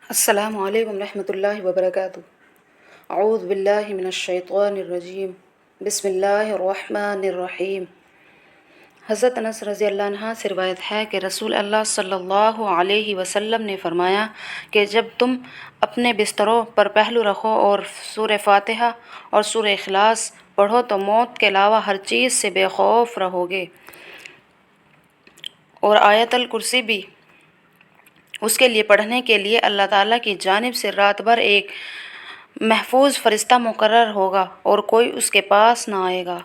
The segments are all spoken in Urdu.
السلام علیکم رحمۃ اللہ وبرکاتہ۔ اعوذ باللہ من الشیطان الرجیم، بسم اللہ الرحمن الرحیم۔ حضرت انس رضی اللہ عنہ سے روایت ہے کہ رسول اللہ صلی اللہ علیہ وسلم نے فرمایا کہ جب تم اپنے بستروں پر پہلو رکھو اور سورہ فاتحہ اور سورہ اخلاص پڑھو تو موت کے علاوہ ہر چیز سے بے خوف رہو گے، اور آیت الکرسی بھی اس کے لیے پڑھنے کے لیے اللہ تعالیٰ کی جانب سے رات بھر ایک محفوظ فرشتہ مقرر ہوگا اور کوئی اس کے پاس نہ آئے گا۔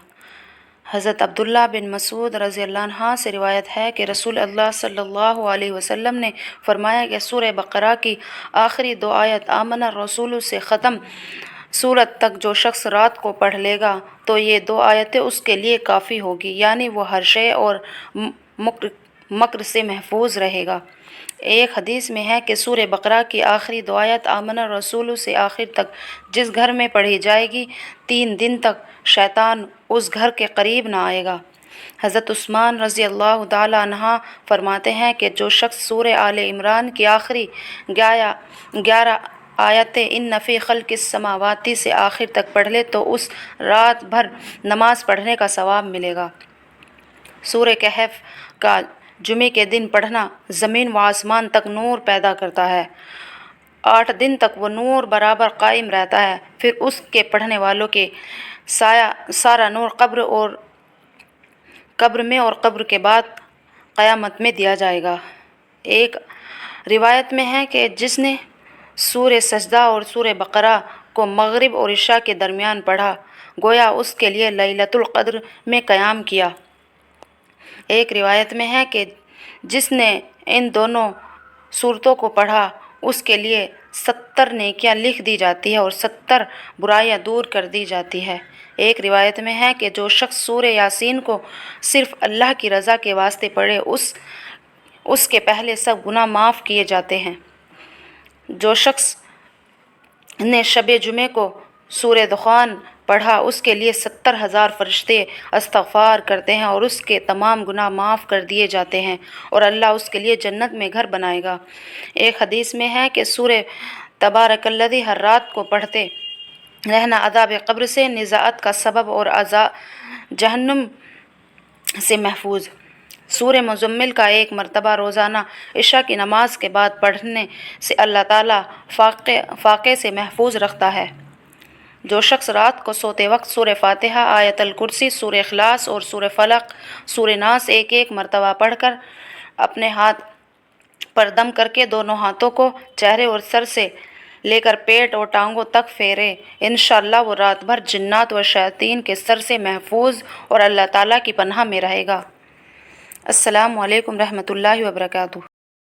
حضرت عبداللہ بن مسعود رضی اللہ عنہ سے روایت ہے کہ رسول اللہ صلی اللہ علیہ وسلم نے فرمایا کہ سورہ بقرہ کی آخری 2 آیت آمن الرسول سے ختم سورت تک جو شخص رات کو پڑھ لے گا تو یہ 2 آیتیں اس کے لیے کافی ہوگی، یعنی وہ ہر شے اور مکر سے محفوظ رہے گا۔ ایک حدیث میں ہے کہ سورہ بقرہ کی آخری 2 آیت آمن الرسول سے آخر تک جس گھر میں پڑھی جائے گی 3 دن تک شیطان اس گھر کے قریب نہ آئے گا۔ حضرت عثمان رضی اللہ تعالی عنہ فرماتے ہیں کہ جو شخص سورہ آل عمران کی آخری 11 آیتیں ان فی خلق السماوات سے آخر تک پڑھ لے تو اس رات بھر نماز پڑھنے کا ثواب ملے گا۔ سورہ کہف کا جمعے کے دن پڑھنا زمین و آسمان تک نور پیدا کرتا ہے، 8 دن تک وہ نور برابر قائم رہتا ہے، پھر اس کے پڑھنے والوں کے سارا نور قبر میں اور قبر کے بعد قیامت میں دیا جائے گا۔ ایک روایت میں ہے کہ جس نے سورہ سجدہ اور سورہ بقرہ کو مغرب اور عشاء کے درمیان پڑھا گویا اس کے لیے لیلۃ القدر میں قیام کیا۔ ایک روایت میں ہے کہ جس نے ان دونوں صورتوں کو پڑھا اس کے لیے 70 نیکیاں لکھ دی جاتی ہے اور 70 برائیاں دور کر دی جاتی ہے۔ ایک روایت میں ہے کہ جو شخص سورہ یاسین کو صرف اللہ کی رضا کے واسطے پڑھے اس کے پہلے سب گناہ معاف کیے جاتے ہیں۔ جو شخص نے شب جمعے کو سورہ دخان پڑھا اس کے لیے 70,000 فرشتے استغفار کرتے ہیں اور اس کے تمام گناہ معاف کر دیے جاتے ہیں اور اللہ اس کے لیے جنت میں گھر بنائے گا۔ ایک حدیث میں ہے کہ سورہ تبارک الذی ہر رات کو پڑھتے رہنا عذاب قبر سے نجات کا سبب اور عذاب جہنم سے محفوظ۔ سورہ مزمل کا 1 مرتبہ روزانہ عشاء کی نماز کے بعد پڑھنے سے اللہ تعالیٰ فاقے سے محفوظ رکھتا ہے۔ جو شخص رات کو سوتے وقت سورہ فاتحہ، آیت الکرسی، سورہ اخلاص اور سورہ فلق، سورہ ناس ایک مرتبہ پڑھ کر اپنے ہاتھ پر دم کر کے دونوں ہاتھوں کو چہرے اور سر سے لے کر پیٹ اور ٹانگوں تک پھیرے، انشاءاللہ وہ رات بھر جنات و شیاطین کے سر سے محفوظ اور اللہ تعالیٰ کی پناہ میں رہے گا۔ السلام علیکم رحمۃ اللہ وبرکاتہ۔